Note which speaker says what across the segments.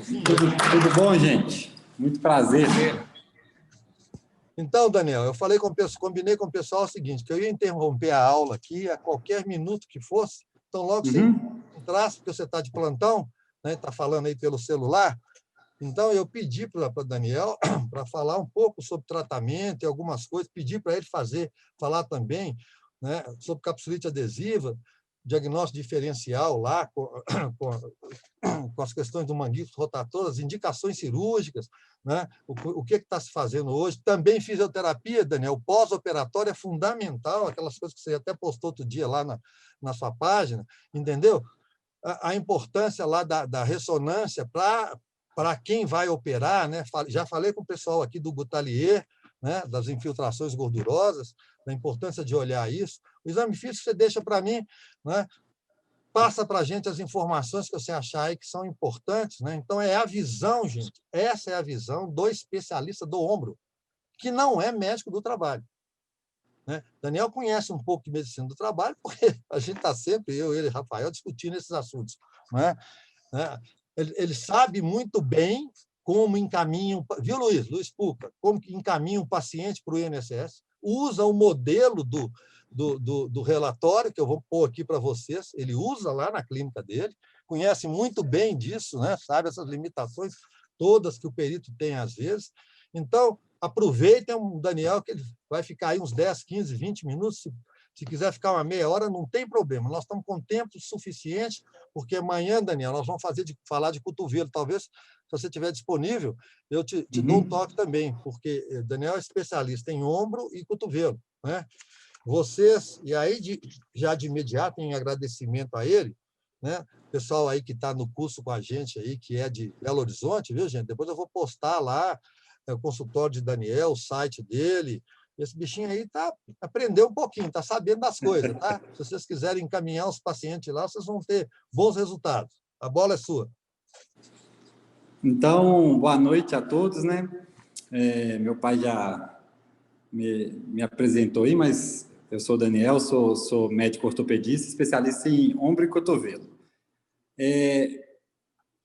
Speaker 1: Tudo bom, gente? Muito prazer.
Speaker 2: Então, Daniel, eu falei combinei com o pessoal o seguinte, que eu ia interromper a aula aqui a qualquer minuto que fosse, então logo você entrasse, porque você está de plantão, né, está falando aí pelo celular, então eu pedi para o Daniel para falar um pouco sobre tratamento e algumas coisas, pedi para ele falar também, né, sobre capsulite adesiva, diagnóstico diferencial lá, com as questões do manguito rotator, as indicações cirúrgicas, né? O que está se fazendo hoje. Também fisioterapia, Daniel, o pós-operatório é fundamental, aquelas coisas que você até postou outro dia lá na sua página, entendeu? A importância lá da ressonância para quem vai operar, né? Já falei com o pessoal aqui do Gutalier, né? Das infiltrações gordurosas, da importância de olhar isso. O exame físico você deixa para mim, né? Passa para a gente as informações que você achar aí que são importantes, né? Então, é a visão, gente, essa é a visão do especialista do ombro, que não é médico do trabalho, né? Daniel conhece um pouco de medicina do trabalho, porque a gente está sempre, eu, ele e Rafael, discutindo esses assuntos, né? Ele sabe muito bem como encaminha, viu, Luiz Puca, como encaminha um paciente para o INSS, usa o modelo do relatório, que eu vou pôr aqui para vocês, ele usa lá na clínica dele, conhece muito bem disso, né? Sabe essas limitações todas que o perito tem às vezes. Então, aproveitem o Daniel, que ele vai ficar aí uns 10, 15, 20 minutos, se quiser ficar uma meia hora, não tem problema. Nós estamos com tempo suficiente, porque amanhã, Daniel, nós vamos falar de cotovelo. Talvez, se você estiver disponível, eu te dou um toque também, porque Daniel é especialista em ombro e cotovelo, né? Vocês, e aí já de imediato, em agradecimento a ele, né? Pessoal aí que está no curso com a gente aí, que é de Belo Horizonte, viu, gente? Depois eu vou postar lá o consultório de Daniel, o site dele. Esse bichinho aí aprendeu um pouquinho, está sabendo das coisas, tá? Se vocês quiserem encaminhar os pacientes lá, vocês vão ter bons resultados. A bola é sua.
Speaker 1: Então, boa noite a todos, né? Meu pai já me apresentou aí, mas eu sou o Daniel, sou médico ortopedista, especialista em ombro e cotovelo.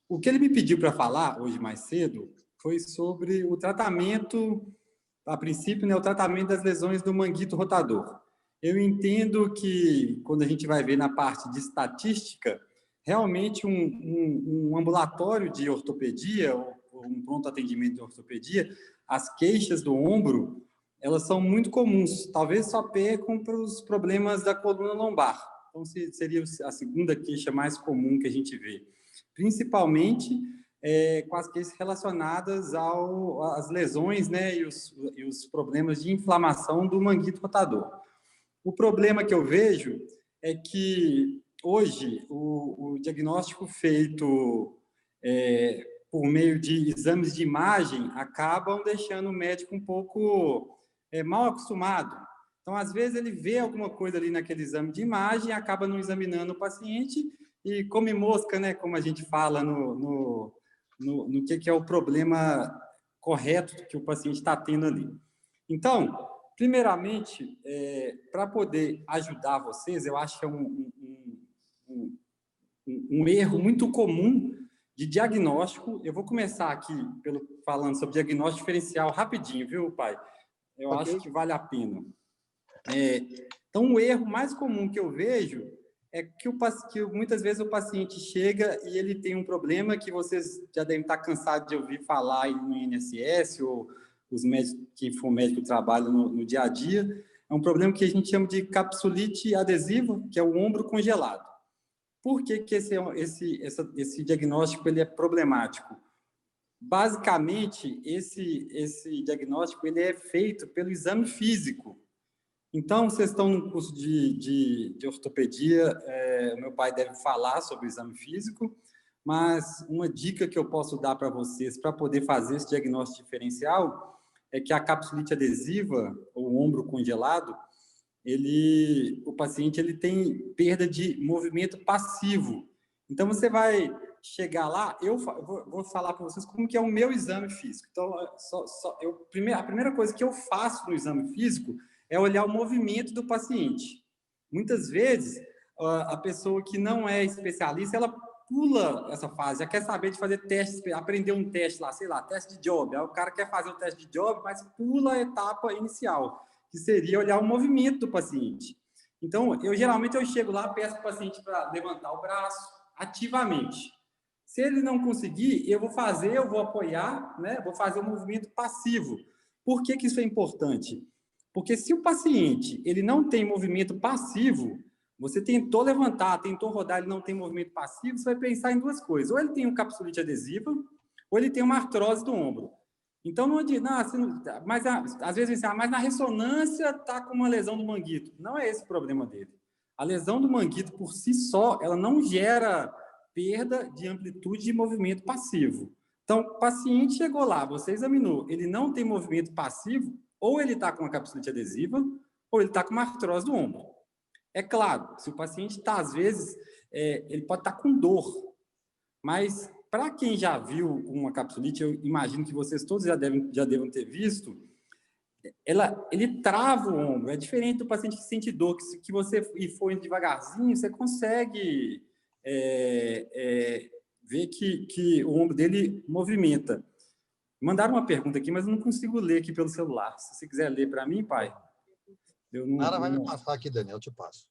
Speaker 1: O que ele me pediu para falar hoje mais cedo foi sobre o tratamento, a princípio, né, o tratamento das lesões do manguito rotador. Eu entendo que, quando a gente vai ver na parte de estatística, realmente um ambulatório de ortopedia, ou um pronto atendimento de ortopedia, as queixas do ombro, elas são muito comuns, talvez só percam para os problemas da coluna lombar. Então, seria a segunda queixa mais comum que a gente vê. Principalmente com as queixas relacionadas às lesões, né, e os problemas de inflamação do manguito rotador. O problema que eu vejo é que, hoje, o diagnóstico feito por meio de exames de imagem acabam deixando o médico um pouco mal acostumado. Então, às vezes, ele vê alguma coisa ali naquele exame de imagem, acaba não examinando o paciente e come mosca, né, como a gente fala no que é o problema correto que o paciente está tendo ali. Então, primeiramente, para poder ajudar vocês, eu acho que é um erro muito comum de diagnóstico. Eu vou começar aqui falando sobre diagnóstico diferencial rapidinho, viu, pai? Eu acho que vale a pena. Então, o erro mais comum que eu vejo é que muitas vezes o paciente chega e ele tem um problema que vocês já devem estar cansados de ouvir falar aí no INSS, ou os médicos que for médico trabalham no dia a dia. É um problema que a gente chama de capsulite adesiva, que é o ombro congelado. Por que esse diagnóstico ele é problemático? Basicamente, esse diagnóstico ele é feito pelo exame físico. Então, vocês estão no curso de ortopedia, meu pai deve falar sobre o exame físico, mas uma dica que eu posso dar para vocês para poder fazer esse diagnóstico diferencial é que a capsulite adesiva, ou ombro congelado, o paciente ele tem perda de movimento passivo. Então, você vai chegar lá, eu vou falar para vocês como que é o meu exame físico. Então, a primeira coisa que eu faço no exame físico é olhar o movimento do paciente. Muitas vezes, a pessoa que não é especialista, ela pula essa fase, já quer saber de fazer testes, aprender um teste lá, sei lá, teste de job. Aí o cara quer fazer o teste de job, mas pula a etapa inicial, que seria olhar o movimento do paciente. Então, geralmente eu chego lá, peço para o paciente para levantar o braço ativamente. Se ele não conseguir, eu vou apoiar, né? Vou fazer um movimento passivo. Por que isso é importante? Porque se o paciente ele não tem movimento passivo, você tentou levantar, tentou rodar, ele não tem movimento passivo, você vai pensar em duas coisas. Ou ele tem uma capsulite adesiva, ou ele tem uma artrose do ombro. Então, não adianta, mas às vezes mas na ressonância está com uma lesão do manguito. Não é esse o problema dele. A lesão do manguito, por si só, ela não gera perda de amplitude de movimento passivo. Então, o paciente chegou lá, você examinou, ele não tem movimento passivo, ou ele está com uma capsulite adesiva, ou ele está com uma artrose do ombro. É claro, se o paciente está, às vezes, ele pode estar com dor, mas para quem já viu uma capsulite, eu imagino que vocês todos já devem ter visto, ele trava o ombro. É diferente do paciente que sente dor, que você for devagarzinho, você consegue ver que o ombro dele movimenta. Mandaram uma pergunta aqui, mas eu não consigo ler aqui pelo celular. Se você quiser ler para mim, pai.
Speaker 2: Nara vai me passar aqui, Daniel, eu te passo.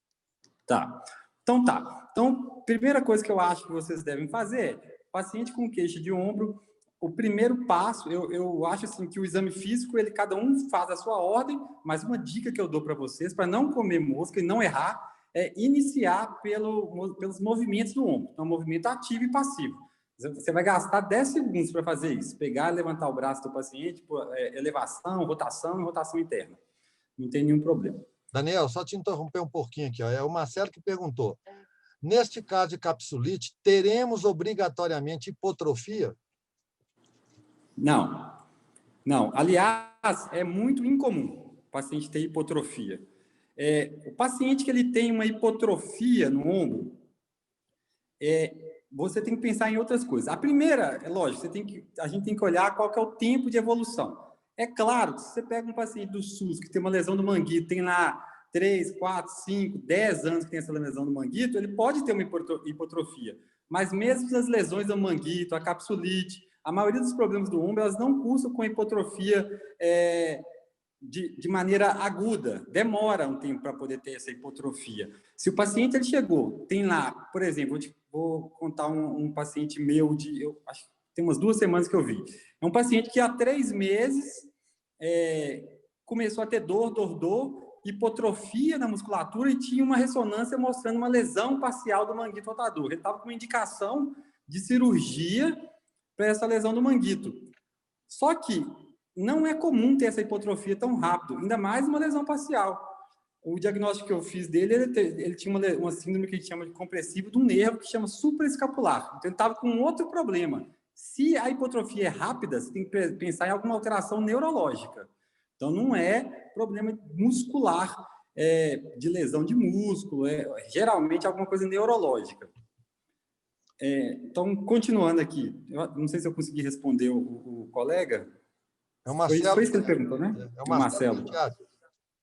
Speaker 1: Tá. Então, primeira coisa que eu acho que vocês devem fazer é, paciente com queixa de ombro, o primeiro passo, eu acho assim que o exame físico, cada um faz a sua ordem, mas uma dica que eu dou para vocês, para não comer mosca e não errar, é iniciar pelos movimentos do ombro. Então, movimento ativo e passivo. Você vai gastar 10 segundos para fazer isso. Pegar e levantar o braço do paciente, elevação, rotação e rotação interna. Não tem nenhum problema.
Speaker 2: Daniel, só te interromper um pouquinho aqui. Ó. É o Marcelo que perguntou. Neste caso de capsulite, teremos obrigatoriamente hipotrofia?
Speaker 1: Não. Aliás, é muito incomum o paciente ter hipotrofia. O paciente que ele tem uma hipotrofia no ombro, você tem que pensar em outras coisas. A primeira, é lógico, a gente tem que olhar qual que é o tempo de evolução. É claro, se você pega um paciente do SUS que tem uma lesão do manguito, tem lá 3, 4, 5, 10 anos que tem essa lesão do manguito, ele pode ter uma hipotrofia. Mas mesmo as lesões do manguito, a capsulite, a maioria dos problemas do ombro, elas não cursam com hipotrofia de maneira aguda. Demora um tempo para poder ter essa hipotrofia. Se o paciente ele chegou, tem lá, por exemplo, vou contar um paciente meu, acho que tem umas 2 semanas que eu vi. É um paciente que há 3 meses começou a ter dor, hipotrofia na musculatura e tinha uma ressonância mostrando uma lesão parcial do manguito rotador. Ele estava com uma indicação de cirurgia para essa lesão do manguito. Só que não é comum ter essa hipotrofia tão rápido, ainda mais uma lesão parcial. O diagnóstico que eu fiz dele, ele tinha uma síndrome que a gente chama de compressivo do nervo, que chama supraescapular. Então, ele estava com um outro problema. Se a hipotrofia é rápida, você tem que pensar em alguma alteração neurológica. Então, não é problema muscular, de lesão de músculo, geralmente alguma coisa neurológica. Então, continuando aqui, eu não sei se eu consegui responder o colega.
Speaker 2: É o Marcelo.
Speaker 1: Foi isso que ele perguntou, né?
Speaker 2: É o Marcelo.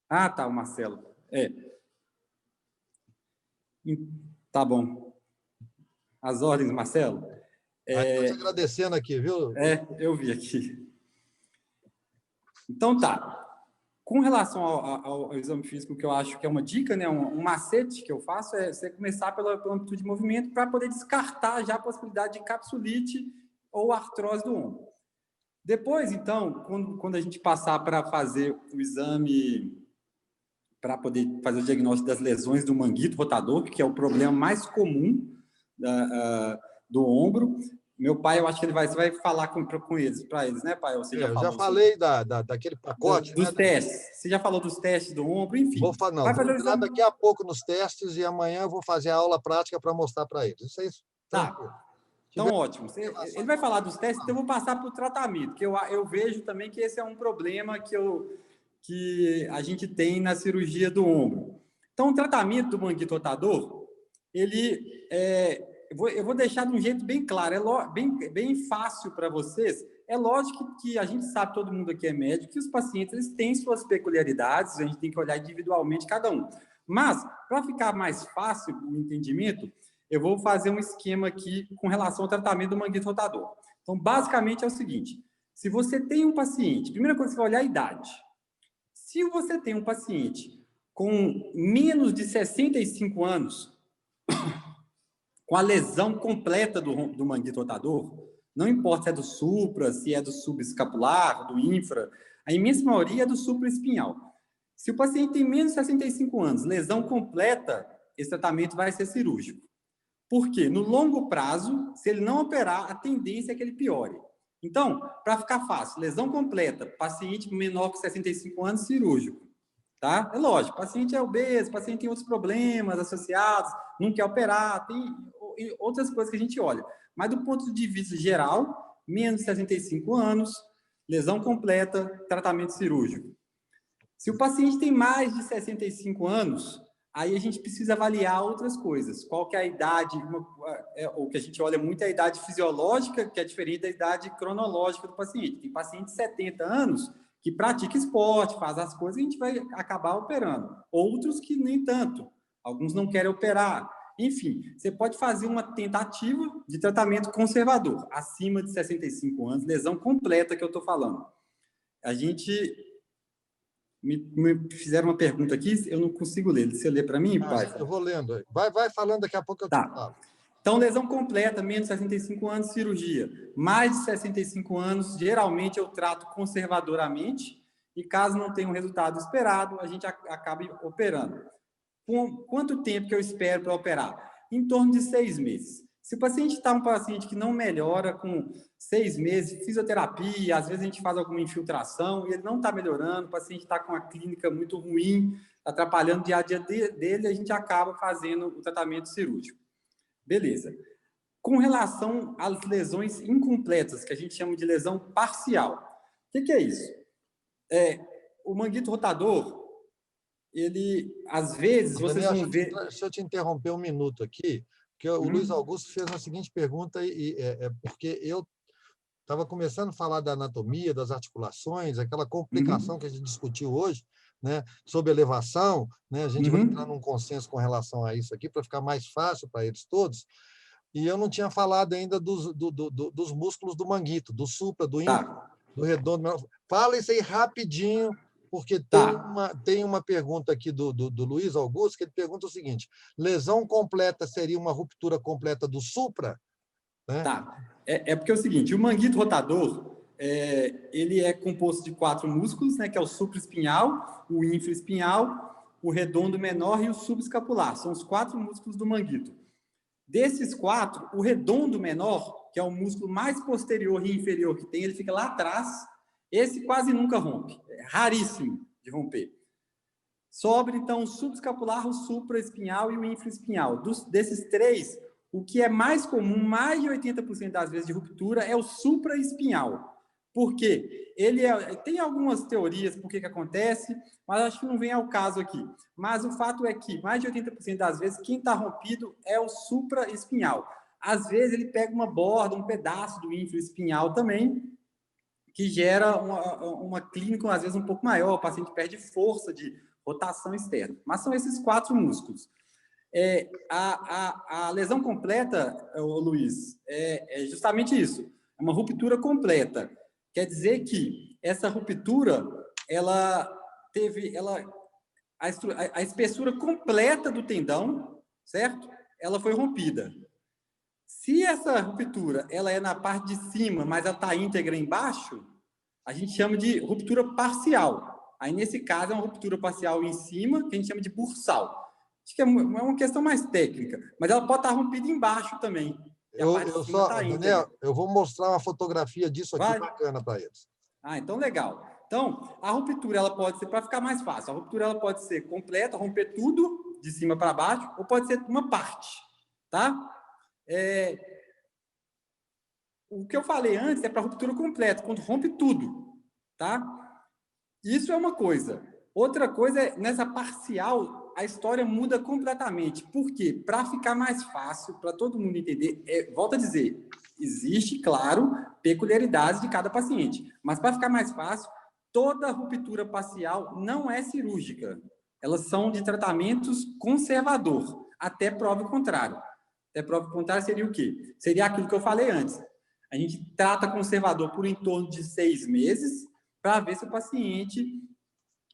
Speaker 1: Ah, tá, o Marcelo. Tá bom. As ordens, Marcelo.
Speaker 2: Estou te agradecendo aqui, viu?
Speaker 1: Eu vi aqui. Então, tá. Com relação ao exame físico, que eu acho que é uma dica, né, um macete que eu faço é você começar pela amplitude de movimento para poder descartar já a possibilidade de capsulite ou artrose do ombro. Depois, então, quando a gente passar para fazer o exame, para poder fazer o diagnóstico das lesões do manguito rotador, que é o problema mais comum do ombro, meu pai, eu acho que você vai falar com eles, para eles, né, pai? Você
Speaker 2: eu já falei daquele pacote.
Speaker 1: Dos testes. Você já falou dos testes do ombro, enfim.
Speaker 2: Vou entrar daqui a pouco nos testes e amanhã eu vou fazer a aula prática para mostrar para eles. Isso é isso.
Speaker 1: Tá. Então, ótimo. Ele vai falar dos testes, então eu vou passar para o tratamento, que eu vejo também que esse é um problema que a gente tem na cirurgia do ombro. Então, o tratamento do manguito rotador, eu vou deixar de um jeito bem claro, bem fácil para vocês. É lógico que a gente sabe, todo mundo aqui é médico, que os pacientes eles têm suas peculiaridades, a gente tem que olhar individualmente cada um. Mas, para ficar mais fácil o entendimento, eu vou fazer um esquema aqui com relação ao tratamento do manguito rotador. Então, basicamente é o seguinte, se você tem um paciente, primeira coisa, você vai olhar a idade. Se você tem um paciente com menos de 65 anos, com a lesão completa do manguito rotador, não importa se é do supra, se é do subescapular, do infra, a imensa maioria é do supraespinhal. Se o paciente tem menos de 65 anos, lesão completa, esse tratamento vai ser cirúrgico. Por quê? No longo prazo, se ele não operar, a tendência é que ele piore. Então, para ficar fácil, lesão completa, paciente menor que 65 anos, cirúrgico. Tá? É lógico, paciente é obeso, paciente tem outros problemas associados, não quer operar, tem outras coisas que a gente olha. Mas do ponto de vista geral, menos de 65 anos, lesão completa, tratamento cirúrgico. Se o paciente tem mais de 65 anos, aí a gente precisa avaliar outras coisas. Qual que é a idade, o que a gente olha muito é a idade fisiológica, que é diferente da idade cronológica do paciente. Tem paciente de 70 anos que pratica esporte, faz as coisas, e a gente vai acabar operando. Outros que nem tanto. Alguns não querem operar. Enfim, você pode fazer uma tentativa de tratamento conservador, acima de 65 anos, lesão completa que eu estou falando. A gente... Me fizeram uma pergunta aqui, eu não consigo ler. Você lê para mim, pai?
Speaker 2: Eu vou lendo. Vai falando, daqui a pouco eu te falo.
Speaker 1: Então, lesão completa, menos de 65 anos, cirurgia. Mais de 65 anos, geralmente eu trato conservadoramente e caso não tenha um resultado esperado, a gente acaba operando. Quanto tempo que eu espero para operar? Em torno de 6 meses. Se o paciente está um paciente que não melhora com 6 meses, fisioterapia, às vezes a gente faz alguma infiltração e ele não está melhorando, o paciente está com uma clínica muito ruim, atrapalhando o dia a dia dele, a gente acaba fazendo o tratamento cirúrgico. Beleza. Com relação às lesões incompletas, que a gente chama de lesão parcial. O que é isso? O manguito rotador, ele, às vezes, vocês vão ver...
Speaker 2: Deixa eu te interromper um minuto aqui, porque o Luiz Augusto fez a seguinte pergunta, porque eu estava começando a falar da anatomia, das articulações, aquela complicação que a gente discutiu hoje, né, sobre elevação, né, a gente vai entrar num consenso com relação a isso aqui, para ficar mais fácil para eles todos, e eu não tinha falado ainda dos músculos do manguito, do supra, do infra, do redondo. Fala isso aí rapidinho, porque tem uma pergunta aqui do Luiz Augusto, que ele pergunta o seguinte, lesão completa seria uma ruptura completa do supra? Né?
Speaker 1: Porque é o seguinte, o manguito rotador, ele é composto de 4 músculos, né, que é o supraespinhal, o infraespinhal, o redondo menor e o subescapular. São os 4 músculos do manguito. Desses 4, o redondo menor, que é o músculo mais posterior e inferior que tem, ele fica lá atrás. Esse quase nunca rompe, é raríssimo de romper. Sobre, então, o subescapular, o supraespinhal e o infraespinhal. Desses 3, o que é mais comum, mais de 80% das vezes de ruptura, é o supraespinhal. Por quê? Tem algumas teorias por que acontece, mas acho que não vem ao caso aqui. Mas o fato é que, mais de 80% das vezes, quem está rompido é o supraespinhal. Às vezes, ele pega uma borda, um pedaço do infraespinhal também, que gera uma clínica, às vezes, um pouco maior, o paciente perde força de rotação externa. Mas são esses 4 músculos. A lesão completa, Luiz, é justamente isso. É uma ruptura completa. Quer dizer que essa ruptura, a espessura completa do tendão, certo? Ela foi rompida. Se essa ruptura ela é na parte de cima, mas ela está íntegra embaixo, a gente chama de ruptura parcial. Aí, nesse caso, é uma ruptura parcial em cima, que a gente chama de bursal. Acho que é uma questão mais técnica, mas ela pode estar rompida embaixo também.
Speaker 2: Daniel, eu vou mostrar uma fotografia disso aqui bacana para eles.
Speaker 1: Então legal. Então, a ruptura ela pode ser, para ficar mais fácil, a ruptura ela pode ser completa, romper tudo de cima para baixo, ou pode ser uma parte, tá? O que eu falei antes é para ruptura completa, quando rompe tudo, tá? Isso é uma coisa. Outra coisa é, nessa parcial, a história muda completamente. Por quê? Para ficar mais fácil, para todo mundo entender, volto a dizer, existe, claro, peculiaridades de cada paciente, mas para ficar mais fácil, toda ruptura parcial não é cirúrgica. Elas são de tratamentos conservador, até prova o contrário. até prova contrária, seria o quê? Seria aquilo que eu falei antes. A gente trata conservador por em torno de 6 meses para ver se o paciente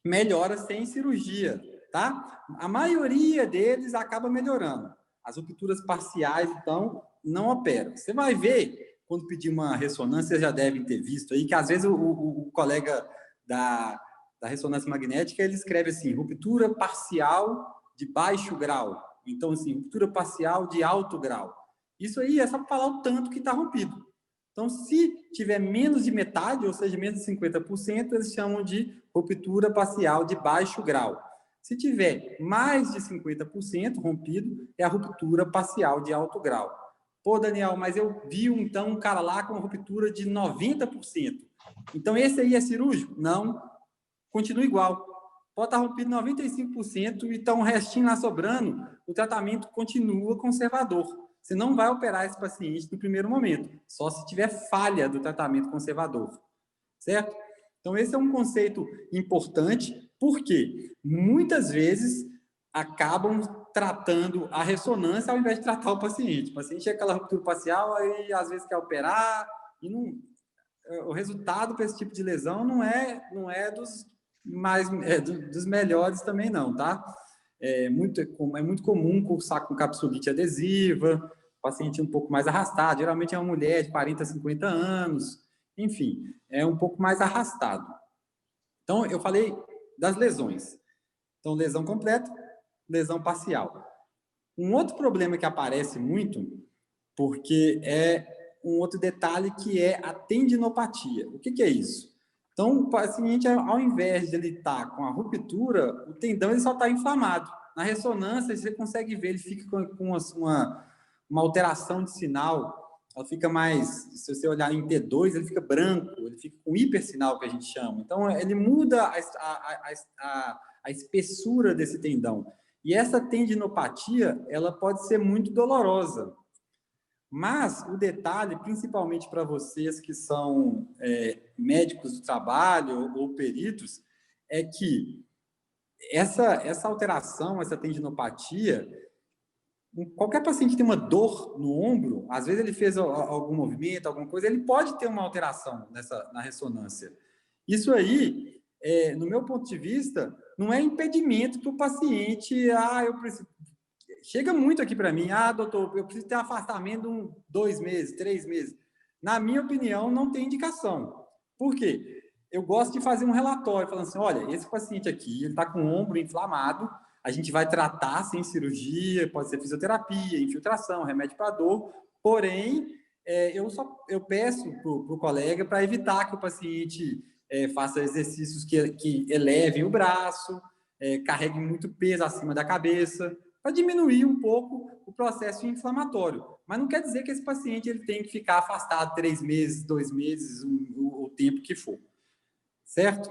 Speaker 1: melhora sem cirurgia, tá? A maioria deles acaba melhorando. As rupturas parciais, então, não operam. Você vai ver, quando pedir uma ressonância, vocês já devem ter visto aí, que às vezes o colega da ressonância magnética, ele escreve assim, ruptura parcial de baixo grau. Então, assim, ruptura parcial de alto grau. Isso aí é só para falar o tanto que está rompido. Então, se tiver menos de metade, ou seja, menos de 50%, eles chamam de ruptura parcial de baixo grau. Se tiver mais de 50% rompido, é a ruptura parcial de alto grau. Pô, Daniel, mas eu vi, então, um cara lá com uma ruptura de 90%. Então, esse aí é cirúrgico? Não. Continua igual. Pode estar rompido 95%, e então o restinho lá sobrando, o tratamento continua conservador. Você não vai operar esse paciente no primeiro momento, só se tiver falha do tratamento conservador, certo? Então, esse é um conceito importante, porque muitas vezes acabam tratando a ressonância ao invés de tratar o paciente. O paciente é aquela ruptura parcial, aí às vezes quer operar, e não, o resultado para esse tipo de lesão não é dos melhores também não, tá? É muito comum cursar com capsulite adesiva, paciente um pouco mais arrastado, geralmente é uma mulher de 40, 50 anos, enfim, é um pouco mais arrastado. Então, eu falei das lesões. Então, lesão completa, lesão parcial. Um outro problema que aparece muito, porque é um outro detalhe que é a tendinopatia. O que é isso? Então, o paciente, ao invés de ele estar com a ruptura, o tendão ele só está inflamado. Na ressonância, você consegue ver, ele fica com uma alteração de sinal, ela fica mais, se você olhar em T2, ele fica branco, ele fica com hipersinal, que a gente chama. Então, ele muda a espessura desse tendão. E essa tendinopatia, ela pode ser muito dolorosa. Mas o detalhe, principalmente para vocês que são médicos do trabalho ou peritos, é que essa alteração, essa tendinopatia, qualquer paciente que tem uma dor no ombro, às vezes ele fez algum movimento, alguma coisa, ele pode ter uma alteração na ressonância. Isso aí, no meu ponto de vista, não é impedimento para o paciente, eu preciso... Chega muito aqui para mim, doutor, eu preciso ter afastamento de 2 meses, 3 meses. Na minha opinião, não tem indicação. Por quê? Eu gosto de fazer um relatório, falando assim, olha, esse paciente aqui, ele está com o ombro inflamado, a gente vai tratar sem cirurgia, pode ser fisioterapia, infiltração, remédio para dor, porém, eu peço para o colega para evitar que o paciente faça exercícios que elevem o braço, carregue muito peso acima da cabeça, para diminuir um pouco o processo inflamatório. Mas não quer dizer que esse paciente ele tem que ficar afastado 3 meses, 2 meses, o tempo que for. Certo?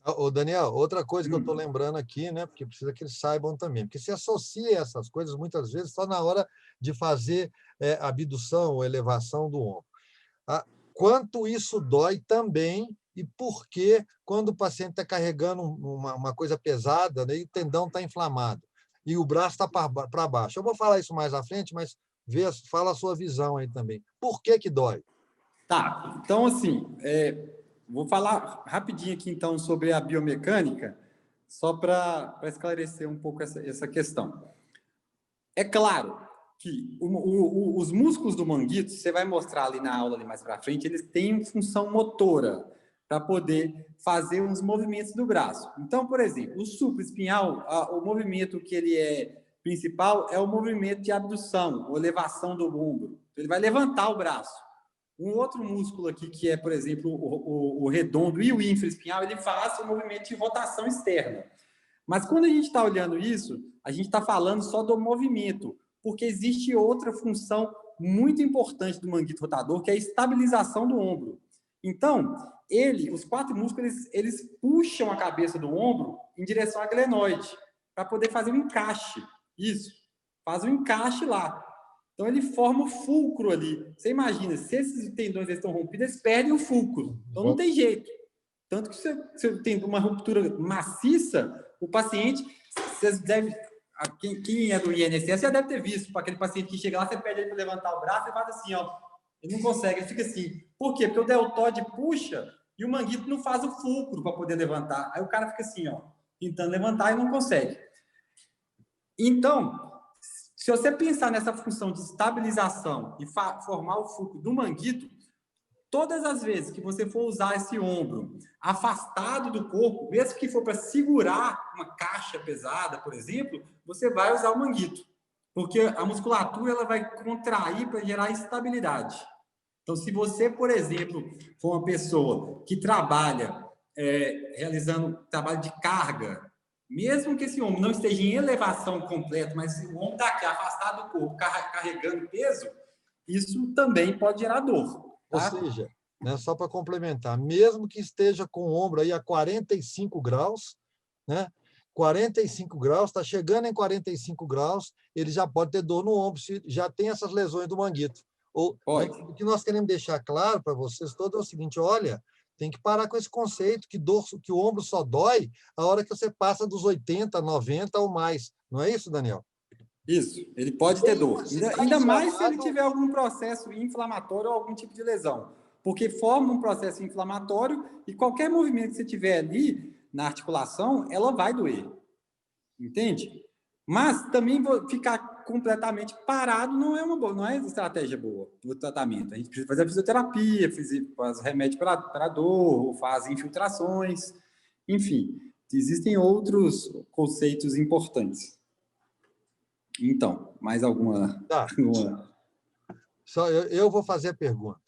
Speaker 2: Ô, Daniel, outra coisa que eu estou lembrando aqui, né, porque precisa que eles saibam também, porque se associa essas coisas muitas vezes só na hora de fazer abdução ou elevação do ombro. Quanto isso dói também e por que quando o paciente está carregando uma coisa pesada, né, e o tendão está inflamado e o braço está para baixo. Eu vou falar isso mais à frente, mas fala a sua visão aí também. Por que dói?
Speaker 1: Tá, então assim, vou falar rapidinho aqui então sobre a biomecânica, só para esclarecer um pouco essa questão. É claro que os músculos do manguito, você vai mostrar ali na aula ali mais para frente, eles têm função motora para poder fazer uns movimentos do braço. Então, por exemplo, o supraespinhal, o movimento que ele é principal é o movimento de abdução, ou elevação do ombro. Ele vai levantar o braço. Um outro músculo aqui, que é, por exemplo, o redondo e o infraespinhal, ele faz o movimento de rotação externa. Mas quando a gente está olhando isso, a gente está falando só do movimento, porque existe outra função muito importante do manguito rotador, que é a estabilização do ombro. Então, os 4 músculos, eles puxam a cabeça do ombro em direção à glenoide, para poder fazer um encaixe. Isso, faz um encaixe lá. Então, ele forma o fulcro ali. Você imagina, se esses tendões estão rompidos, eles perdem o fulcro. Então, não tem jeito. Tanto que se você tem uma ruptura maciça, o paciente, vocês devem... quem é do INSS já deve ter visto, para aquele paciente que chega lá, você pede ele para levantar o braço e faz assim, ó, ele não consegue, ele fica assim. Por quê? Porque o deltoide puxa e o manguito não faz o fulcro para poder levantar. Aí o cara fica assim, ó, tentando levantar e não consegue. Então, se você pensar nessa função de estabilização e formar o fulcro do manguito, todas as vezes que você for usar esse ombro afastado do corpo, mesmo que for para segurar uma caixa pesada, por exemplo, você vai usar o manguito, porque a musculatura ela vai contrair para gerar estabilidade. Então, se você, por exemplo, for uma pessoa que trabalha realizando trabalho de carga, mesmo que esse ombro não esteja em elevação completa, mas se o ombro está aqui afastado do corpo, carregando peso, isso também pode gerar dor. Tá?
Speaker 2: Ou seja, né, só para complementar, mesmo que esteja com o ombro aí a 45 graus, né, 45 graus, está chegando em 45 graus, ele já pode ter dor no ombro, se já tem essas lesões do manguito. Né, o que nós queremos deixar claro para vocês todos é o seguinte, olha, tem que parar com esse conceito que o ombro só dói a hora que você passa dos 80, 90 ou mais. Não é isso, Daniel?
Speaker 1: Isso, ele pode ter dor. Ainda mais se ele tiver algum processo inflamatório ou algum tipo de lesão. Porque forma um processo inflamatório e qualquer movimento que você tiver ali na articulação, ela vai doer. Entende? Mas também ficar completamente parado não é estratégia boa do tratamento. A gente precisa fazer a fisioterapia, faz remédio para dor, faz infiltrações, enfim, existem outros conceitos importantes. Então, mais alguma?
Speaker 2: Tá. Só eu vou fazer a pergunta.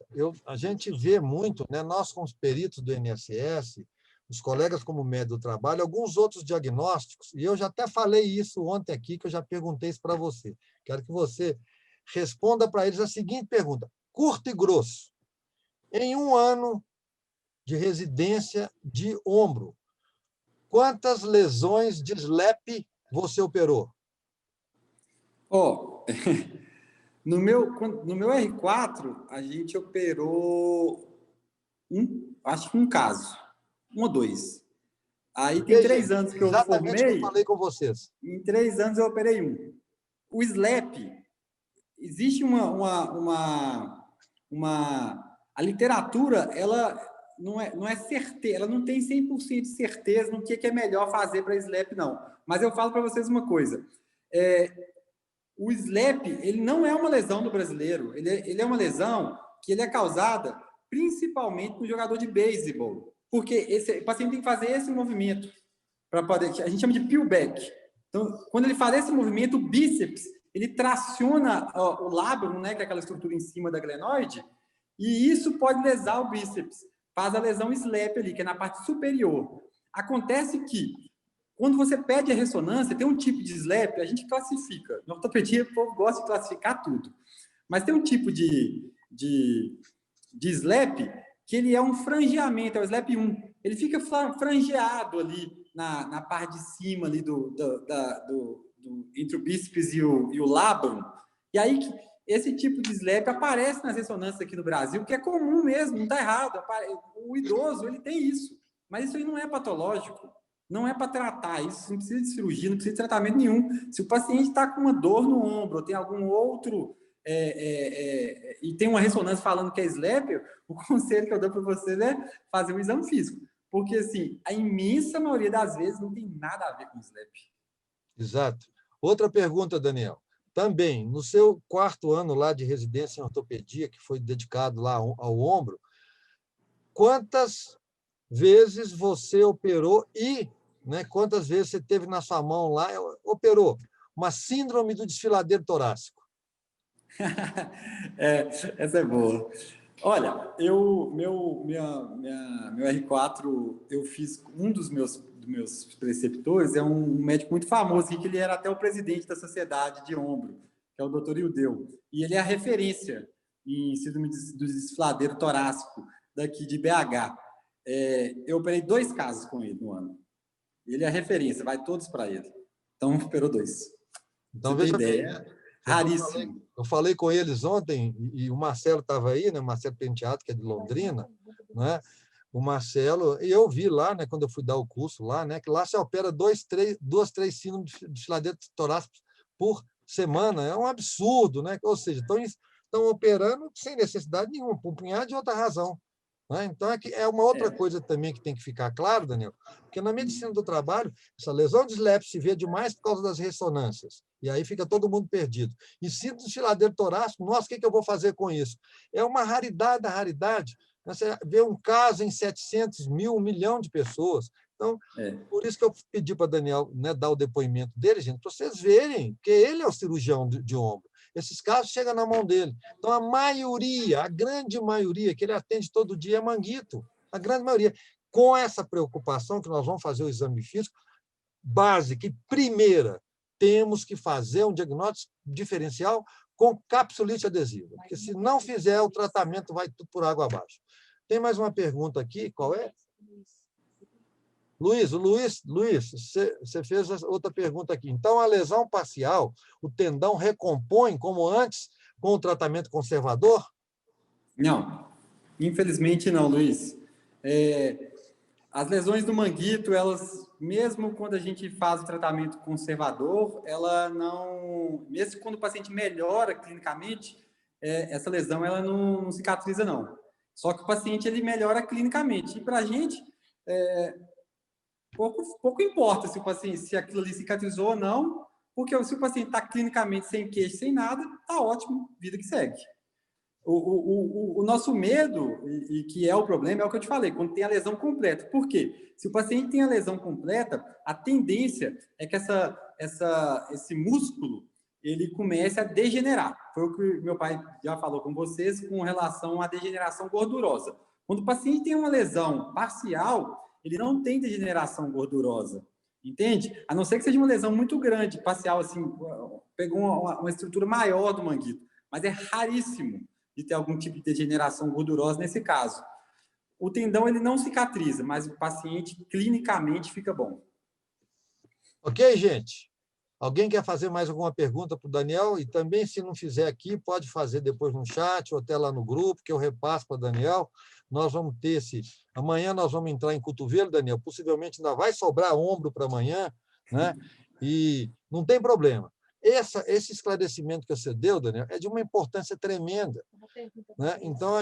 Speaker 2: A gente vê muito, né, nós como peritos do INSS, os colegas como médico do trabalho, alguns outros diagnósticos, e eu já até falei isso ontem aqui, que eu já perguntei isso para você. Quero que você responda para eles a seguinte pergunta, curto e grosso. Em um ano de residência de ombro, quantas lesões de SLEP você operou?
Speaker 1: No meu R4, a gente operou acho que um caso, um ou dois. Aí tem 3 anos que eu formei.
Speaker 2: Exatamente o que eu falei com vocês.
Speaker 1: Em 3 anos eu operei um. O SLEP, existe a literatura, ela não é certeza, ela não tem 100% de certeza no que é melhor fazer para SLEP, não. Mas eu falo para vocês uma coisa. O SLEP, ele não é uma lesão do brasileiro, ele é uma lesão que ele é causada principalmente no jogador de beisebol, porque o paciente tem que fazer esse movimento para poder, a gente chama de peelback. Então, quando ele faz esse movimento, o bíceps, ele traciona o lábio, né, que é aquela estrutura em cima da glenoide, e isso pode lesar o bíceps, faz a lesão SLEP ali, que é na parte superior. Acontece que quando você pede a ressonância, tem um tipo de SLEP, a gente classifica. Na ortopedia, o povo gosta de classificar tudo. Mas tem um tipo de SLEP que ele é um frangeamento, é o SLEP 1. Ele fica frangeado ali na parte de cima ali entre o bíceps e o labrum. E aí, esse tipo de SLEP aparece nas ressonâncias aqui no Brasil, que é comum mesmo, não está errado. O idoso, ele tem isso. Mas isso aí não é patológico. Não é para tratar isso, não precisa de cirurgia, não precisa de tratamento nenhum. Se o paciente está com uma dor no ombro, ou tem algum outro, e tem uma ressonância falando que é SLEP, o conselho que eu dou para vocês é fazer um exame físico. Porque, assim, a imensa maioria das vezes não tem nada a ver com SLEP.
Speaker 2: Exato. Outra pergunta, Daniel. Também, no seu 4º ano lá de residência em ortopedia, que foi dedicado lá ao ombro, quantas vezes você operou quantas vezes você teve na sua mão lá, operou uma síndrome do desfiladeiro torácico?
Speaker 1: Essa é boa. Olha, meu R4, eu fiz um dos meus preceptores, é um médico muito famoso, que ele era até o presidente da Sociedade de Ombro, que é o Dr. Ildeu. E ele é a referência em síndrome do desfiladeiro torácico daqui de BH. Eu operei 2 casos com ele no ano. Ele é a referência, vai todos para ele. Então, operou 2.
Speaker 2: Então, veja bem.
Speaker 1: Raríssimo.
Speaker 2: Eu falei com eles ontem, e o Marcelo estava aí, né? O Marcelo Penteado, que é de Londrina, né? o Marcelo, e eu vi lá, né, quando eu fui dar o curso lá, né, que lá se opera 2, 3 síndromes de desfiladeiro torácico por semana. É um absurdo, né? Ou seja, estão operando sem necessidade nenhuma, por um punhado de outra razão. Né? Então, é uma outra coisa também que tem que ficar claro, Daniel, porque na medicina do trabalho, essa lesão de SLEP se vê demais por causa das ressonâncias, e aí fica todo mundo perdido. E síndrome de desfiladeiro torácico, nossa, o que eu vou fazer com isso? É uma raridade da raridade. Você vê um caso em 700 mil, 1 milhão de pessoas. Então, por isso que eu pedi para o Daniel, né, dar o depoimento dele, gente, para vocês verem, que ele é o cirurgião de ombro. Esses casos chegam na mão dele. Então, a maioria, a grande maioria, que ele atende todo dia é manguito. A grande maioria. Com essa preocupação que nós vamos fazer o exame físico, básica e primeira, temos que fazer um diagnóstico diferencial com capsulite adesiva, porque se não fizer, o tratamento vai tudo por água abaixo. Tem mais uma pergunta aqui, qual é? Luiz, você fez outra pergunta aqui. Então, a lesão parcial, o tendão recompõe como antes com o tratamento conservador?
Speaker 1: Não, infelizmente não, Luiz. As lesões do manguito, elas, mesmo quando a gente faz o tratamento conservador, ela não, mesmo quando o paciente melhora clinicamente, essa lesão ela não cicatriza, não. Só que o paciente ele melhora clinicamente. E para a gente, pouco importa se o paciente, se aquilo ali cicatrizou ou não, porque se o paciente está clinicamente sem queixo, sem nada, está ótimo, vida que segue. O nosso medo, e que é o problema, é o que eu te falei, quando tem a lesão completa. Por quê? Se o paciente tem a lesão completa, a tendência é que esse músculo ele comece a degenerar. Foi o que meu pai já falou com vocês com relação à degeneração gordurosa. Quando o paciente tem uma lesão parcial, ele não tem degeneração gordurosa. Entende? A não ser que seja uma lesão muito grande, parcial, assim, pegou uma estrutura maior do manguito. Mas é raríssimo de ter algum tipo de degeneração gordurosa nesse caso. O tendão ele não cicatriza, mas o paciente clinicamente fica bom.
Speaker 2: Ok, gente? Alguém quer fazer mais alguma pergunta para o Daniel? E também, se não fizer aqui, pode fazer depois no chat ou até lá no grupo, que eu repasso para o Daniel. Nós vamos ter esse... Amanhã nós vamos entrar em cotovelo, Daniel. Possivelmente ainda vai sobrar ombro para amanhã, né? E não tem problema. Esse esclarecimento que você deu, Daniel, é de uma importância tremenda. Né? Então,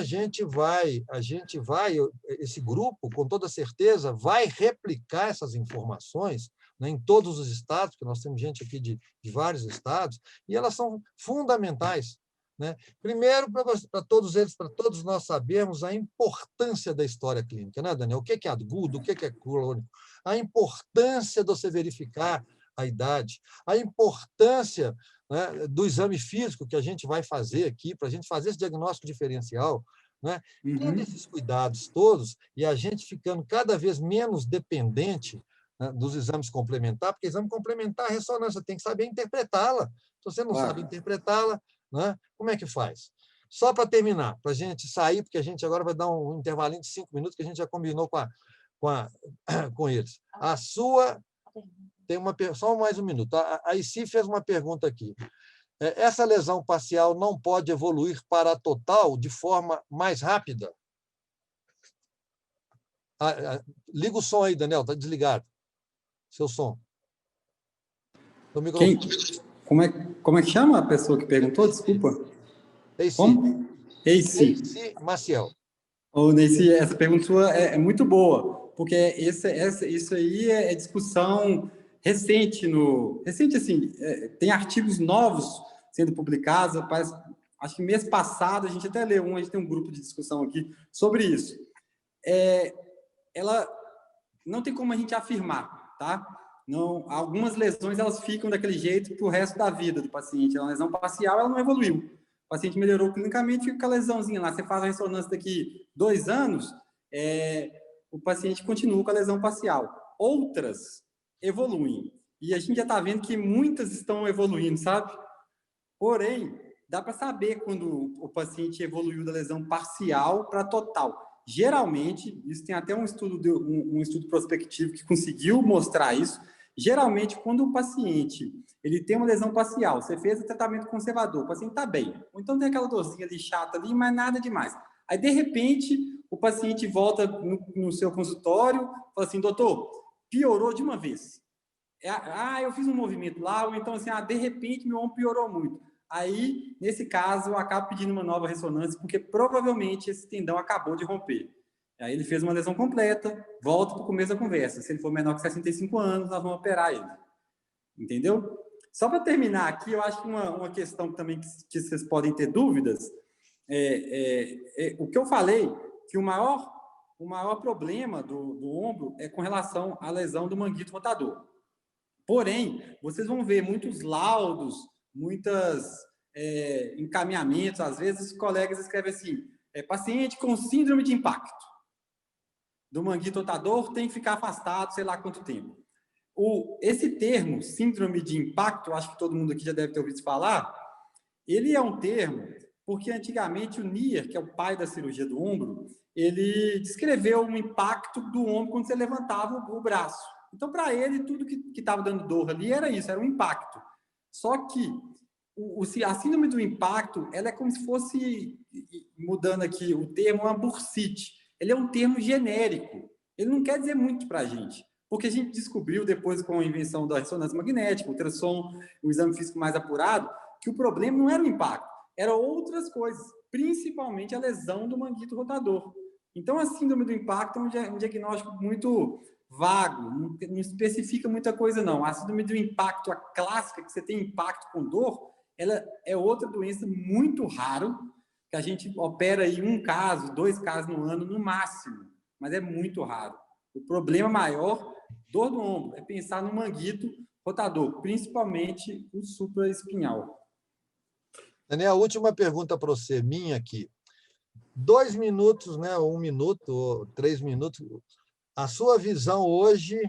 Speaker 2: esse grupo, com toda certeza, vai replicar essas informações, né, em todos os estados, porque nós temos gente aqui de vários estados, e elas são fundamentais. Né? Primeiro, para todos eles, para todos nós sabermos a importância da história clínica, né, Daniel? O que é agudo, o que é crônico, a importância de você verificar a idade, a importância, né, do exame físico que a gente vai fazer aqui, para a gente fazer esse diagnóstico diferencial, né? Tendo esses cuidados todos e a gente ficando cada vez menos dependente, né, dos exames complementares, porque exame complementar, a ressonância, tem que saber interpretá-la. Se você não sabe interpretá-la, né, como é que faz? Só para terminar, para a gente sair, porque a gente agora vai dar um intervalinho de 5 minutos, que a gente já combinou com eles. A sua... Só mais um minuto. A ICI fez uma pergunta aqui. Essa lesão parcial não pode evoluir para a total de forma mais rápida? Liga o som aí, Daniel, está desligado. Seu som.
Speaker 1: Como é que chama a pessoa que perguntou? Desculpa.
Speaker 2: Neici Maciel.
Speaker 1: Neici, essa pergunta sua é muito boa, porque isso aí é discussão recente. Recente, assim, tem artigos novos sendo publicados. Acho que mês passado a gente até leu a gente tem um grupo de discussão aqui sobre isso. Ela não tem como a gente afirmar, tá? Não, algumas lesões elas ficam daquele jeito para o resto da vida do paciente. A lesão parcial ela não evoluiu. O paciente melhorou clinicamente, fica com a lesãozinha lá. Você faz a ressonância daqui 2 anos, o paciente continua com a lesão parcial. Outras evoluem. E a gente já está vendo que muitas estão evoluindo, sabe? Porém, dá para saber quando o paciente evoluiu da lesão parcial para total. Geralmente, isso tem até um estudo prospectivo que conseguiu mostrar isso. Geralmente, quando o paciente ele tem uma lesão parcial, você fez o tratamento conservador, o paciente está bem. Ou então tem aquela dorzinha ali chata ali, mas nada demais. Aí, de repente, o paciente volta no seu consultório, fala assim, doutor, piorou de uma vez. Eu fiz um movimento lá, ou então assim, de repente meu ombro piorou muito. Aí, nesse caso, eu acabo pedindo uma nova ressonância, porque provavelmente esse tendão acabou de romper. Aí ele fez uma lesão completa, volta para o começo da conversa. Se ele for menor que 65 anos, nós vamos operar ele. Entendeu? Só para terminar aqui, eu acho que uma questão também que vocês podem ter dúvidas, o que eu falei, que o maior problema do ombro é com relação à lesão do manguito rotador. Porém, vocês vão ver muitos laudos, muitos encaminhamentos, às vezes os colegas escrevem assim, paciente com síndrome de impacto do manguito rotador tem que ficar afastado, sei lá quanto tempo. Esse termo, síndrome de impacto, acho que todo mundo aqui já deve ter ouvido falar, ele é um termo porque antigamente o Nier, que é o pai da cirurgia do ombro, ele descreveu um impacto do ombro quando você levantava o braço. Então, para ele, tudo que estava dando dor ali era isso, era um impacto. Só que a síndrome do impacto, ela é como se fosse, mudando aqui o termo, uma bursite. Ele é um termo genérico. Ele não quer dizer muito para a gente. Porque a gente descobriu, depois com a invenção da ressonância magnética, o ultrassom, o exame físico mais apurado, que o problema não era o impacto, eram outras coisas, principalmente a lesão do manguito rotador. Então, a síndrome do impacto é um diagnóstico muito vago, não especifica muita coisa, não. A síndrome do impacto, a clássica, que você tem impacto com dor, ela é outra doença muito rara, que a gente opera aí 1 caso, 2 casos no ano, no máximo, mas é muito raro. O problema maior, dor do ombro, é pensar no manguito rotador, principalmente o supraespinhal.
Speaker 2: Daniel, a última pergunta para você, minha aqui. 2 minutos, né, 1 minuto, ou 3 minutos, a sua visão hoje,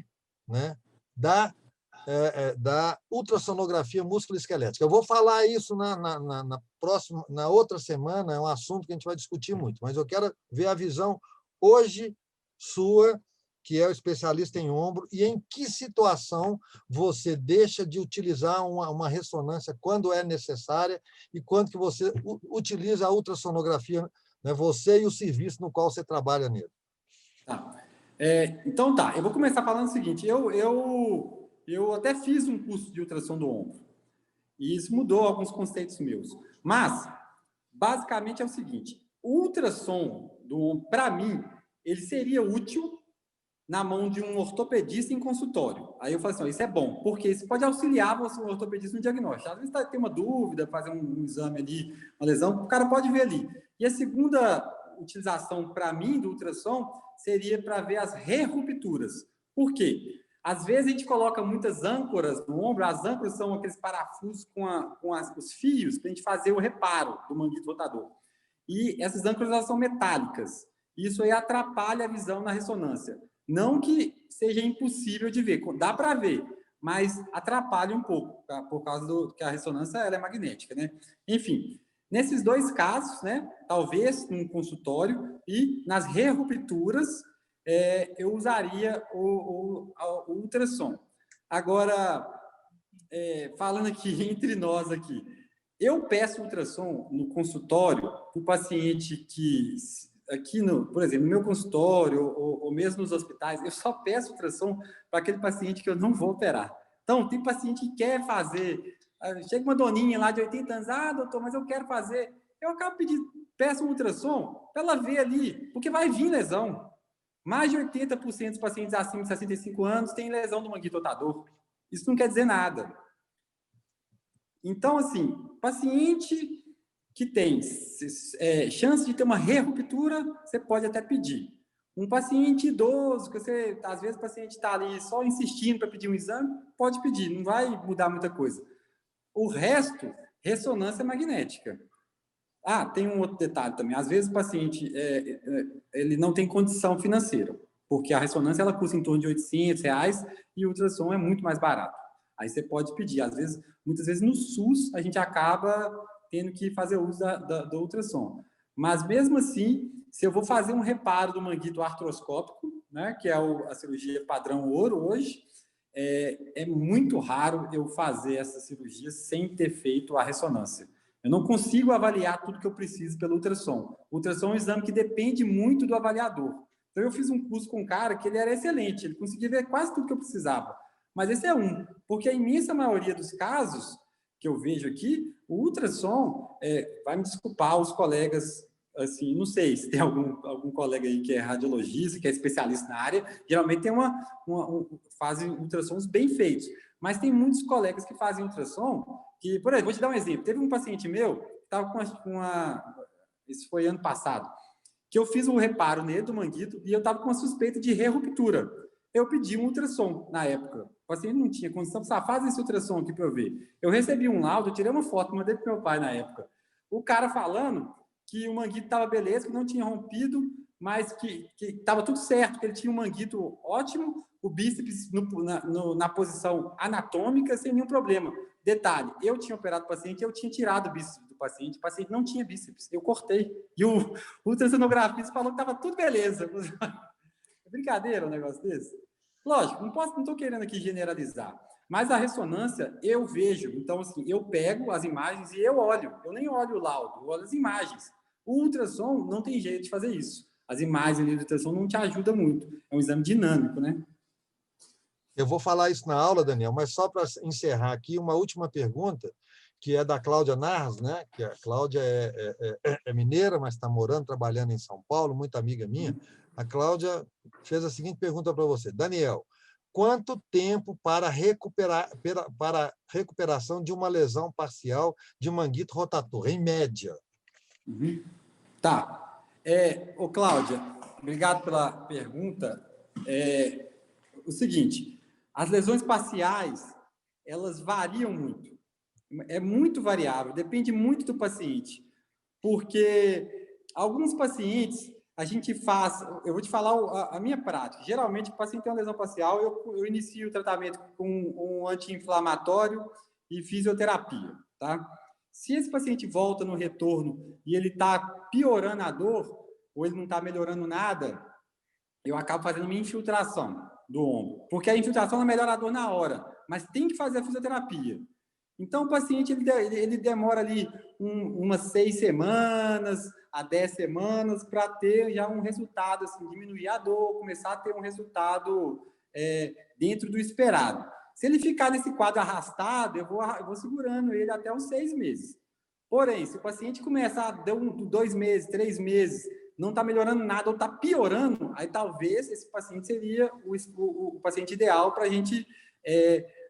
Speaker 2: né, da ultrassonografia musculoesquelética. Eu vou falar isso na outra semana, é um assunto que a gente vai discutir muito, mas eu quero ver a visão hoje sua, que é o especialista em ombro, e em que situação você deixa de utilizar uma ressonância quando é necessária e quando que você utiliza a ultrassonografia, né, você e o serviço no qual você trabalha nele.
Speaker 1: Tá. Então tá, eu vou começar falando o seguinte, eu até fiz um curso de ultrassom do ombro, e isso mudou alguns conceitos meus, mas basicamente é o seguinte, o ultrassom do ombro, para mim, ele seria útil na mão de um ortopedista em consultório. Aí eu falo assim, isso é bom, porque isso pode auxiliar você, o ortopedista, no diagnóstico. Às vezes tem uma dúvida, fazer um exame ali, uma lesão, o cara pode ver ali. E a segunda utilização, para mim, do ultrassom, seria para ver as rerupturas. Por quê? Às vezes a gente coloca muitas âncoras no ombro, as âncoras são aqueles parafusos com os fios, para a gente fazer o reparo do manguito rotador. E essas âncoras, elas são metálicas. Isso aí atrapalha a visão na ressonância. Não que seja impossível de ver, dá para ver, mas atrapalha um pouco, tá? Por causa que a ressonância ela é magnética, né? Enfim, nesses 2 casos, né, talvez num consultório e nas rerupturas, eu usaria o ultrassom. Agora, falando aqui entre nós aqui, eu peço ultrassom no consultório para o paciente que... Aqui, por exemplo, no meu consultório ou mesmo nos hospitais, eu só peço ultrassom para aquele paciente que eu não vou operar. Então, tem paciente que quer fazer, chega uma doninha lá de 80 anos, doutor, mas eu quero fazer. Eu acabo peço um ultrassom para ela ver ali, porque vai vir lesão. Mais de 80% dos pacientes acima de 65 anos têm lesão do manguito rotador. Isso não quer dizer nada. Então, assim, paciente que tem chance de ter uma reruptura, você pode até pedir. Um paciente idoso, que às vezes o paciente está ali só insistindo para pedir um exame, pode pedir, não vai mudar muita coisa. O resto, ressonância magnética. Tem um outro detalhe também. Às vezes o paciente ele não tem condição financeira, porque a ressonância ela custa em torno de R$800 e o ultrassom é muito mais barato. Aí você pode pedir. Muitas vezes no SUS a gente acaba tendo que fazer uso do ultrassom. Mas mesmo assim, se eu vou fazer um reparo do manguito artroscópico, né, que é a cirurgia padrão ouro hoje, é muito raro eu fazer essa cirurgia sem ter feito a ressonância. Eu não consigo avaliar tudo que eu preciso pelo ultrassom. O ultrassom é um exame que depende muito do avaliador. Então, eu fiz um curso com um cara que ele era excelente, ele conseguia ver quase tudo que eu precisava. Mas esse é um, porque a imensa maioria dos casos que eu vejo aqui, o ultrassom, vai me desculpar os colegas, assim, não sei se tem algum colega aí que é radiologista, que é especialista na área, geralmente tem fazem ultrassons bem feitos, mas tem muitos colegas que fazem ultrassom, que, por exemplo, vou te dar um exemplo, teve um paciente meu, que estava isso foi ano passado, que eu fiz um reparo nele do manguito e eu estava com uma suspeita de re-ruptura. Eu pedi um ultrassom na época. O paciente não tinha condição, faz esse ultrassom aqui para eu ver. Eu recebi um laudo, tirei uma foto, mandei para meu pai na época. O cara falando que o manguito estava beleza, que não tinha rompido, mas que estava tudo certo, que ele tinha um manguito ótimo, o bíceps na posição anatômica, sem nenhum problema. Detalhe, eu tinha operado o paciente, eu tinha tirado o bíceps do paciente, o paciente não tinha bíceps, eu cortei. E o ultrassonografista falou que estava tudo beleza. É brincadeira um negócio desse? Lógico, não estou querendo aqui generalizar, mas a ressonância eu vejo, então assim, eu pego as imagens e eu olho, eu nem olho o laudo, eu olho as imagens. O ultrassom não tem jeito de fazer isso. As imagens do ultrassom não te ajudam muito, é um exame dinâmico, né?
Speaker 2: Eu vou falar isso na aula, Daniel, mas só para encerrar aqui, uma última pergunta, que é da Cláudia Narras, né? Que a Cláudia é mineira, mas está morando, trabalhando em São Paulo, muito amiga minha. A Cláudia fez a seguinte pergunta para você. Daniel, quanto tempo para recuperação de uma lesão parcial de manguito rotator, em média?
Speaker 1: Uhum. Tá. Ô, Cláudia, obrigado pela pergunta. O seguinte, as lesões parciais, elas variam muito. É muito variável, depende muito do paciente. Porque alguns pacientes, a gente faz... Eu vou te falar a minha prática. Geralmente, o paciente tem uma lesão parcial, eu inicio o tratamento com um anti-inflamatório e fisioterapia, tá? Se esse paciente volta no retorno e ele está piorando a dor, ou ele não está melhorando nada, eu acabo fazendo uma infiltração do ombro. Porque a infiltração não melhora a dor na hora, mas tem que fazer a fisioterapia. Então, o paciente ele demora ali umas 6 semanas a 10 semanas para ter já um resultado, assim, diminuir a dor, começar a ter um resultado dentro do esperado. Se ele ficar nesse quadro arrastado, eu vou segurando ele até uns 6 meses. Porém, se o paciente começa a dar 2 meses, 3 meses, não está melhorando nada ou está piorando, aí talvez esse paciente seria o paciente ideal para a gente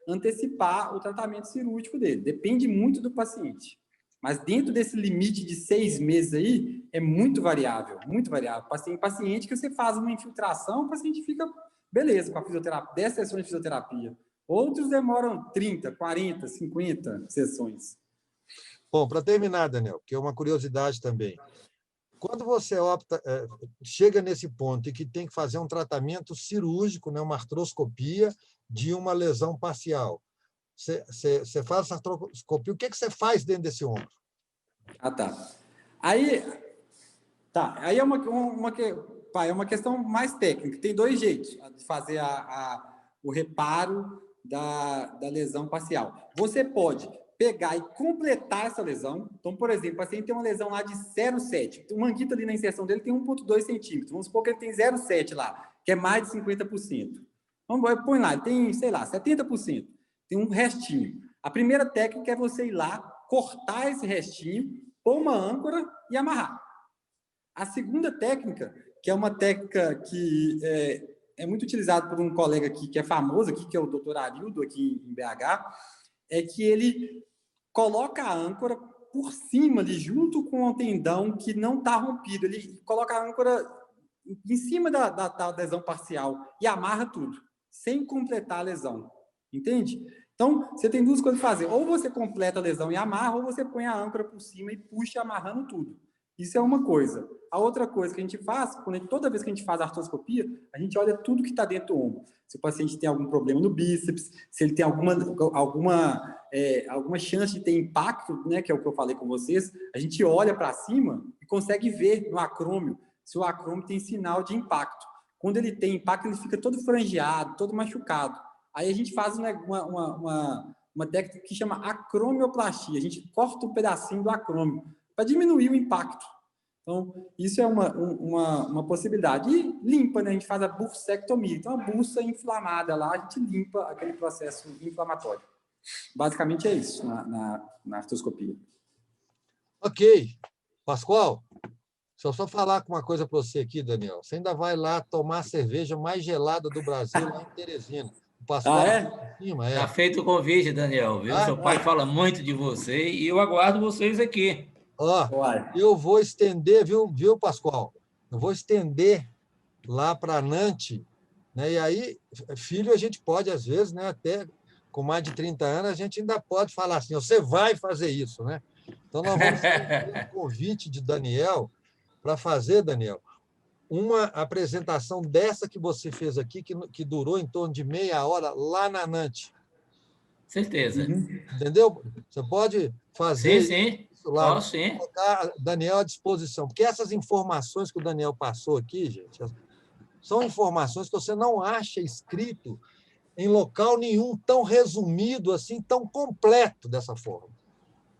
Speaker 1: antecipar o tratamento cirúrgico dele. Depende muito do paciente. Mas dentro desse limite de 6 meses aí, é muito variável, muito variável. Paciente que você faz uma infiltração, o paciente fica beleza com a fisioterapia, 10 sessões de fisioterapia. Outros demoram 30, 40, 50 sessões.
Speaker 2: Bom, para terminar, Daniel, que é uma curiosidade também. Quando você chega nesse ponto e que tem que fazer um tratamento cirúrgico, né, uma artroscopia de uma lesão parcial, você faz essa artroscopia, o que você faz dentro desse ombro?
Speaker 1: Ah, tá. Aí é uma questão mais técnica. Tem 2 jeitos de fazer o reparo da lesão parcial. Você pode pegar e completar essa lesão. Então, por exemplo, o paciente tem uma lesão lá de 0,7. O manguito ali na inserção dele tem 1,2 centímetros. Vamos supor que ele tem 0,7 lá, que é mais de 50%. Põe lá, ele tem, sei lá, 70%. Tem um restinho. A primeira técnica é você ir lá, cortar esse restinho, pôr uma âncora e amarrar. A segunda técnica, que é uma técnica que é muito utilizada por um colega aqui, que é famoso aqui, que é o Dr. Arildo, aqui em BH, é que ele coloca a âncora por cima ali, junto com o tendão que não está rompido. Ele coloca a âncora em cima da lesão parcial e amarra tudo, sem completar a lesão. Entende? Então, você tem 2 coisas a fazer. Ou você completa a lesão e amarra, ou você põe a âncora por cima e puxa amarrando tudo. Isso é uma coisa. A outra coisa que a gente faz, toda vez que a gente faz a artroscopia, a gente olha tudo que está dentro do ombro. Se o paciente tem algum problema no bíceps, se ele tem alguma chance de ter impacto, né, que é o que eu falei com vocês, a gente olha para cima e consegue ver no acrômio se o acrômio tem sinal de impacto. Quando ele tem impacto, ele fica todo frangeado, todo machucado. Aí a gente faz uma técnica que chama acromioplastia. A gente corta um pedacinho do acrômio para diminuir o impacto. Então, isso é uma possibilidade. E limpa, né? A gente faz a bursectomia. Então, a bursa inflamada lá, a gente limpa aquele processo inflamatório. Basicamente é isso na artroscopia.
Speaker 2: Ok. Pascoal, deixa eu só falar com uma coisa para você aqui, Daniel. Você ainda vai lá tomar a cerveja mais gelada do Brasil, lá em Teresina. O Pascoal
Speaker 1: É?
Speaker 2: em cima,
Speaker 3: Tá feito o convite, Daniel, viu? Seu pai fala muito de você e eu aguardo vocês aqui.
Speaker 2: Eu vou estender, viu, Pascoal? Eu vou estender lá para Nantes, né? E aí, filho, a gente pode, às vezes, né, até com mais de 30 anos, a gente ainda pode falar assim, você vai fazer isso, né? Então, nós vamos fazer um convite de Daniel para fazer, Daniel, uma apresentação dessa que você fez aqui, que durou em torno de meia hora, lá na Nantes.
Speaker 3: Certeza.
Speaker 2: Entendeu? Você pode fazer
Speaker 3: sim.
Speaker 2: Isso lá,
Speaker 3: Posso, sim.
Speaker 2: colocar Daniel à disposição. Porque essas informações que o Daniel passou aqui, gente, são informações que você não acha escrito em local nenhum tão resumido, assim, tão completo dessa forma.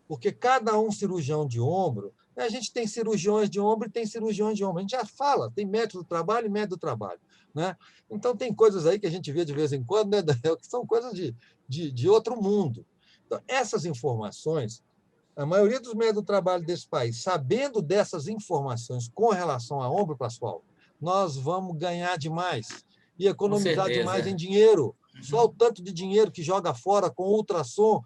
Speaker 2: Porque cada cirurgião de ombro, a gente tem cirurgiões de ombro e tem cirurgiões de ombro. A gente já fala, tem método do trabalho e método do trabalho. Né? Então, tem coisas aí que a gente vê de vez em quando, né, Daniel, que são coisas de outro mundo. Então, essas informações, a maioria dos médicos do trabalho desse país, sabendo dessas informações com relação a ombro, Pascoal, nós vamos ganhar demais e economizar demais em dinheiro. Só o tanto de dinheiro que joga fora com ultrassom,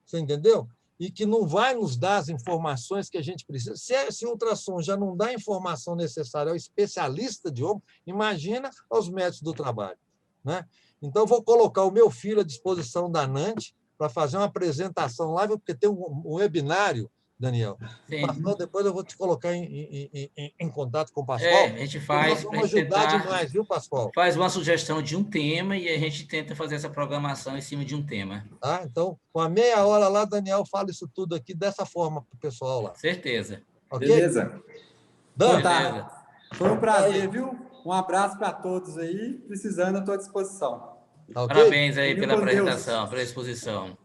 Speaker 2: você entendeu? E que não vai nos dar as informações que a gente precisa. Se o ultrassom já não dá a informação necessária ao especialista de ombro, imagina aos médicos do trabalho. Né? Então, vou colocar o meu filho à disposição da Nantes para fazer uma apresentação lá, porque tem um webinário, Daniel. Pascoal, depois eu vou te colocar em contato com o Pascoal.
Speaker 3: A gente faz.
Speaker 2: Nós vamos ajudar demais, viu, Pascoal?
Speaker 3: Faz uma sugestão de um tema e a gente tenta fazer essa programação em cima de um tema.
Speaker 2: Tá? Então, com a meia hora lá, Daniel fala isso tudo aqui dessa forma para o pessoal lá.
Speaker 3: Certeza.
Speaker 2: Okay?
Speaker 1: Beleza.
Speaker 3: Beleza.
Speaker 1: Foi um prazer, viu? Um abraço para todos aí. Precisando, eu estou à disposição.
Speaker 3: Okay? Parabéns aí pela apresentação, pela exposição.